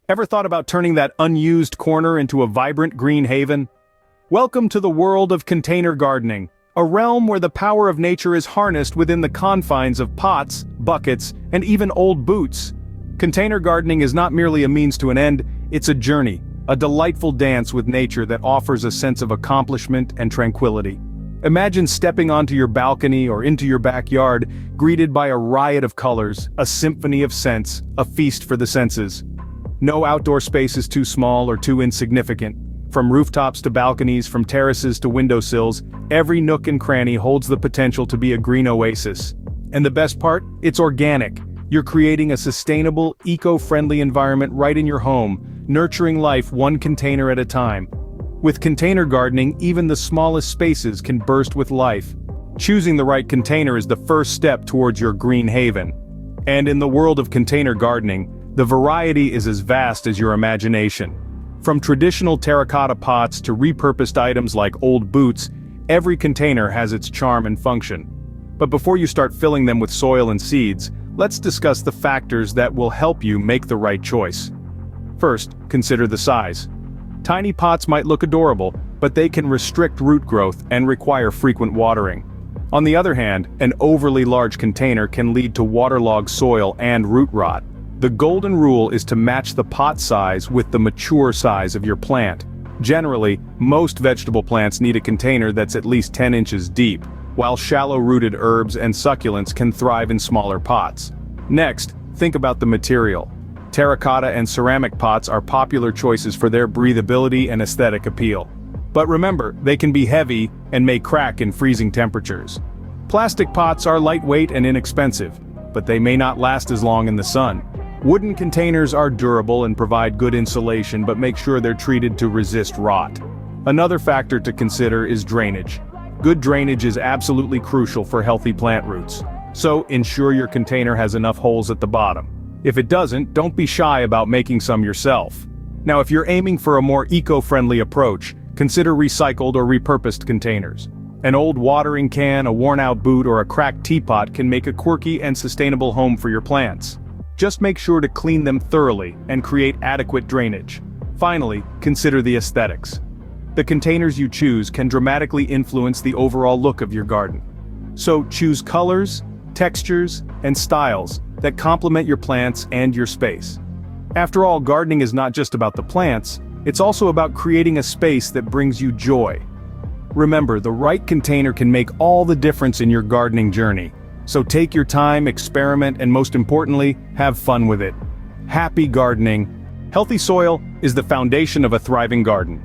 Ever thought about turning that unused corner into a vibrant green haven? Welcome to the world of container gardening, a realm where the power of nature is harnessed within the confines of pots, buckets, and even old boots. Container gardening is not merely a means to an end, it's a journey, a delightful dance with nature that offers a sense of accomplishment and tranquility. Imagine stepping onto your balcony or into your backyard, greeted by a riot of colors, a symphony of scents, a feast for the senses. No outdoor space is too small or too insignificant. From rooftops to balconies, from terraces to windowsills, every nook and cranny holds the potential to be a green oasis. And the best part? It's organic. You're creating a sustainable, eco-friendly environment right in your home, nurturing life one container at a time. With container gardening, even the smallest spaces can burst with life. Choosing the right container is the first step towards your green haven. And in the world of container gardening, the variety is as vast as your imagination. From traditional terracotta pots to repurposed items like old boots, every container has its charm and function. But before you start filling them with soil and seeds, let's discuss the factors that will help you make the right choice. First, consider the size. Tiny pots might look adorable, but they can restrict root growth and require frequent watering. On the other hand, an overly large container can lead to waterlogged soil and root rot. The golden rule is to match the pot size with the mature size of your plant. Generally, most vegetable plants need a container that's at least 10 inches deep, while shallow-rooted herbs and succulents can thrive in smaller pots. Next, think about the material. Terracotta and ceramic pots are popular choices for their breathability and aesthetic appeal. But remember, they can be heavy and may crack in freezing temperatures. Plastic pots are lightweight and inexpensive, but they may not last as long in the sun. Wooden containers are durable and provide good insulation, but make sure they're treated to resist rot. Another factor to consider is drainage. Good drainage is absolutely crucial for healthy plant roots. So ensure your container has enough holes at the bottom. If it doesn't, don't be shy about making some yourself. Now, if you're aiming for a more eco-friendly approach, consider recycled or repurposed containers. An old watering can, a worn-out boot, or a cracked teapot can make a quirky and sustainable home for your plants. Just make sure to clean them thoroughly and create adequate drainage. Finally, consider the aesthetics. The containers you choose can dramatically influence the overall look of your garden. So choose colors, textures, and styles that complement your plants and your space. After all, gardening is not just about the plants, it's also about creating a space that brings you joy. Remember, the right container can make all the difference in your gardening journey. So take your time, experiment, and most importantly, have fun with it. Happy gardening. Healthy soil is the foundation of a thriving garden.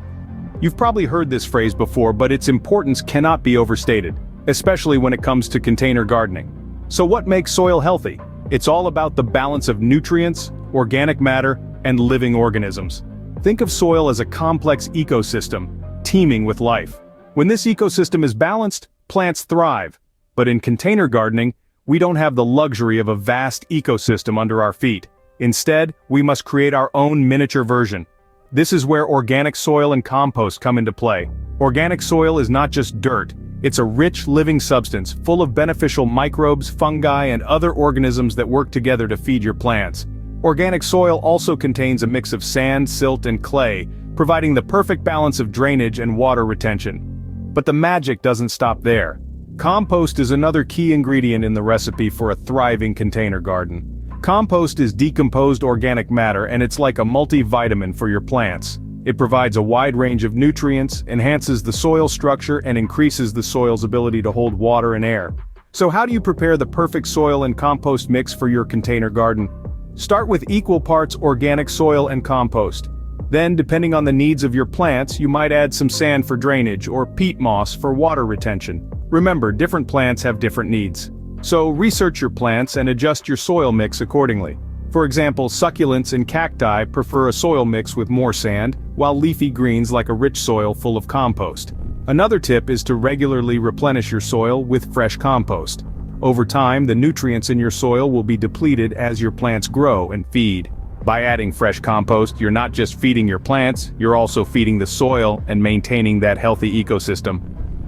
You've probably heard this phrase before, but its importance cannot be overstated, especially when it comes to container gardening. So what makes soil healthy? It's all about the balance of nutrients, organic matter, and living organisms. Think of soil as a complex ecosystem, teeming with life. When this ecosystem is balanced, plants thrive. But in container gardening, we don't have the luxury of a vast ecosystem under our feet. Instead, we must create our own miniature version. This is where organic soil and compost come into play. Organic soil is not just dirt, it's a rich, living substance full of beneficial microbes, fungi, and other organisms that work together to feed your plants. Organic soil also contains a mix of sand, silt, and clay, providing the perfect balance of drainage and water retention. But the magic doesn't stop there. Compost is another key ingredient in the recipe for a thriving container garden. Compost is decomposed organic matter, and it's like a multivitamin for your plants. It provides a wide range of nutrients, enhances the soil structure, and increases the soil's ability to hold water and air. So how do you prepare the perfect soil and compost mix for your container garden? Start with equal parts organic soil and compost. Then, depending on the needs of your plants, you might add some sand for drainage or peat moss for water retention. Remember, different plants have different needs. So research your plants and adjust your soil mix accordingly. For example, succulents and cacti prefer a soil mix with more sand, while leafy greens like a rich soil full of compost. Another tip is to regularly replenish your soil with fresh compost. Over time, the nutrients in your soil will be depleted as your plants grow and feed. By adding fresh compost, you're not just feeding your plants, you're also feeding the soil and maintaining that healthy ecosystem.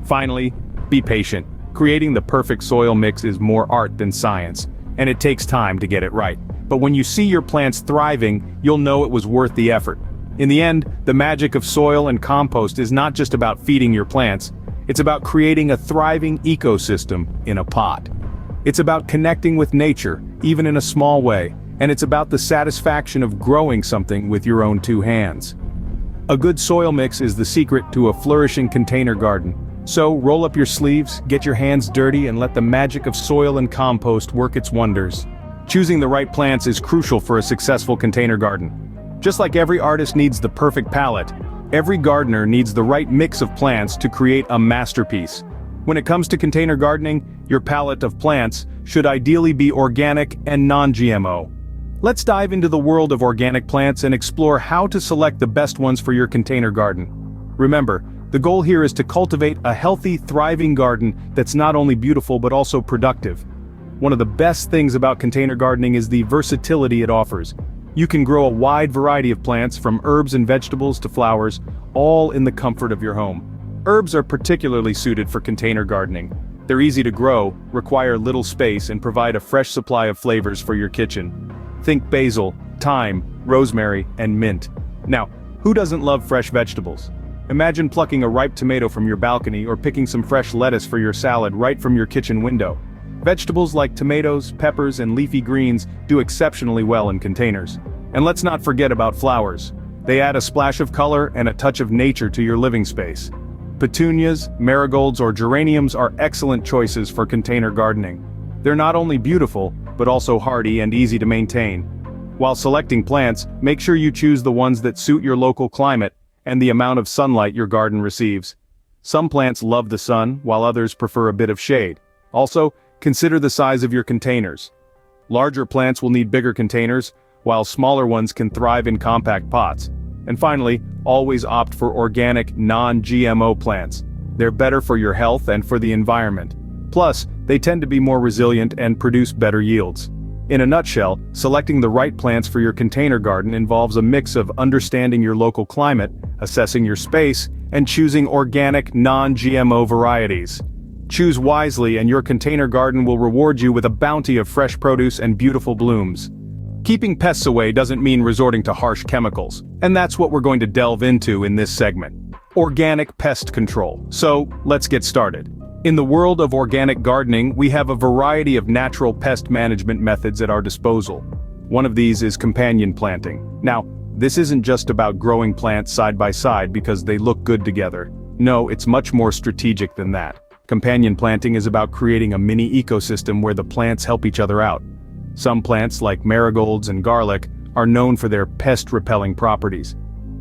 Finally, be patient. Creating the perfect soil mix is more art than science, and it takes time to get it right. But when you see your plants thriving, you'll know it was worth the effort. In the end, the magic of soil and compost is not just about feeding your plants, it's about creating a thriving ecosystem in a pot. It's about connecting with nature, even in a small way, and it's about the satisfaction of growing something with your own two hands. A good soil mix is the secret to a flourishing container garden. So roll up your sleeves, get your hands dirty, and let the magic of soil and compost work its wonders. Choosing the right plants is crucial for a successful container garden. Just like every artist needs the perfect palette, every gardener needs the right mix of plants to create a masterpiece. When it comes to container gardening, your palette of plants should ideally be organic and non-GMO. Let's dive into the world of organic plants and explore how to select the best ones for your container garden. Remember, the goal here is to cultivate a healthy, thriving garden that's not only beautiful but also productive. One of the best things about container gardening is the versatility it offers. You can grow a wide variety of plants, from herbs and vegetables to flowers, all in the comfort of your home. Herbs are particularly suited for container gardening. They're easy to grow, require little space, and provide a fresh supply of flavors for your kitchen. Think basil, thyme, rosemary, and mint. Now, who doesn't love fresh vegetables? Imagine plucking a ripe tomato from your balcony or picking some fresh lettuce for your salad right from your kitchen window. Vegetables like tomatoes, peppers, and leafy greens do exceptionally well in containers. And let's not forget about flowers. They add a splash of color and a touch of nature to your living space. Petunias, marigolds, or geraniums are excellent choices for container gardening. They're not only beautiful, but also hardy and easy to maintain. While selecting plants, make sure you choose the ones that suit your local climate and the amount of sunlight your garden receives. Some plants love the sun, while others prefer a bit of shade. Also, consider the size of your containers. Larger plants will need bigger containers, while smaller ones can thrive in compact pots. And finally, always opt for organic, non-GMO plants. They're better for your health and for the environment. Plus, they tend to be more resilient and produce better yields. In a nutshell, selecting the right plants for your container garden involves a mix of understanding your local climate, assessing your space, and choosing organic, non-GMO varieties. Choose wisely and your container garden will reward you with a bounty of fresh produce and beautiful blooms. Keeping pests away doesn't mean resorting to harsh chemicals, and that's what we're going to delve into in this segment. Organic pest control. So, let's get started. In the world of organic gardening, we have a variety of natural pest management methods at our disposal. One of these is companion planting. Now, this isn't just about growing plants side by side because they look good together. No, it's much more strategic than that. Companion planting is about creating a mini ecosystem where the plants help each other out. Some plants, like marigolds and garlic, are known for their pest-repelling properties.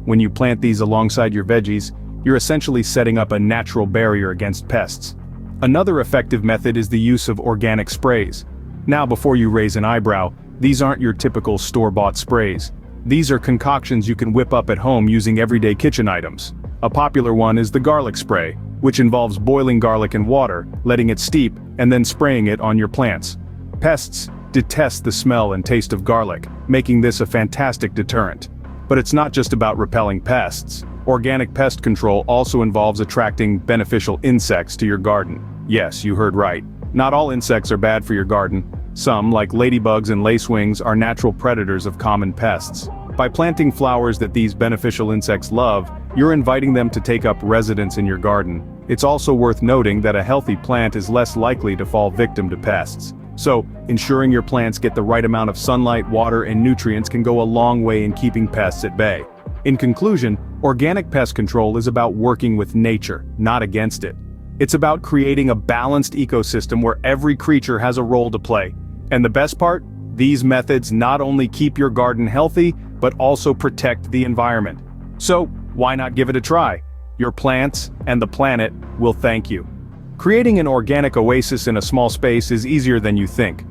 When you plant these alongside your veggies, you're essentially setting up a natural barrier against pests. Another effective method is the use of organic sprays. Now, before you raise an eyebrow, these aren't your typical store-bought sprays. These are concoctions you can whip up at home using everyday kitchen items. A popular one is the garlic spray, which involves boiling garlic in water, letting it steep, and then spraying it on your plants. Pests detest the smell and taste of garlic, making this a fantastic deterrent. But it's not just about repelling pests. Organic pest control also involves attracting beneficial insects to your garden. Yes, you heard right. Not all insects are bad for your garden. Some, like ladybugs and lacewings, are natural predators of common pests. By planting flowers that these beneficial insects love, you're inviting them to take up residence in your garden. It's also worth noting that a healthy plant is less likely to fall victim to pests. So, ensuring your plants get the right amount of sunlight, water, and nutrients can go a long way in keeping pests at bay. In conclusion, organic pest control is about working with nature, not against it. It's about creating a balanced ecosystem where every creature has a role to play. And the best part? These methods not only keep your garden healthy, but also protect the environment. So, why not give it a try? Your plants and the planet will thank you. Creating an organic oasis in a small space is easier than you think.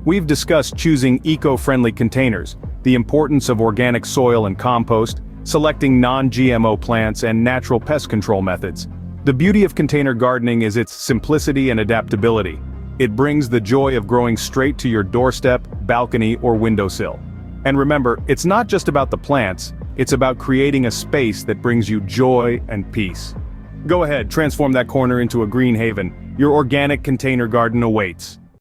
We've discussed choosing eco-friendly containers, the importance of organic soil and compost, selecting non-GMO plants, and natural pest control methods. The beauty of container gardening is its simplicity and adaptability. It brings the joy of growing straight to your doorstep, balcony, or windowsill. And remember, it's not just about the plants, it's about creating a space that brings you joy and peace. Go ahead, transform that corner into a green haven. Your organic container garden awaits.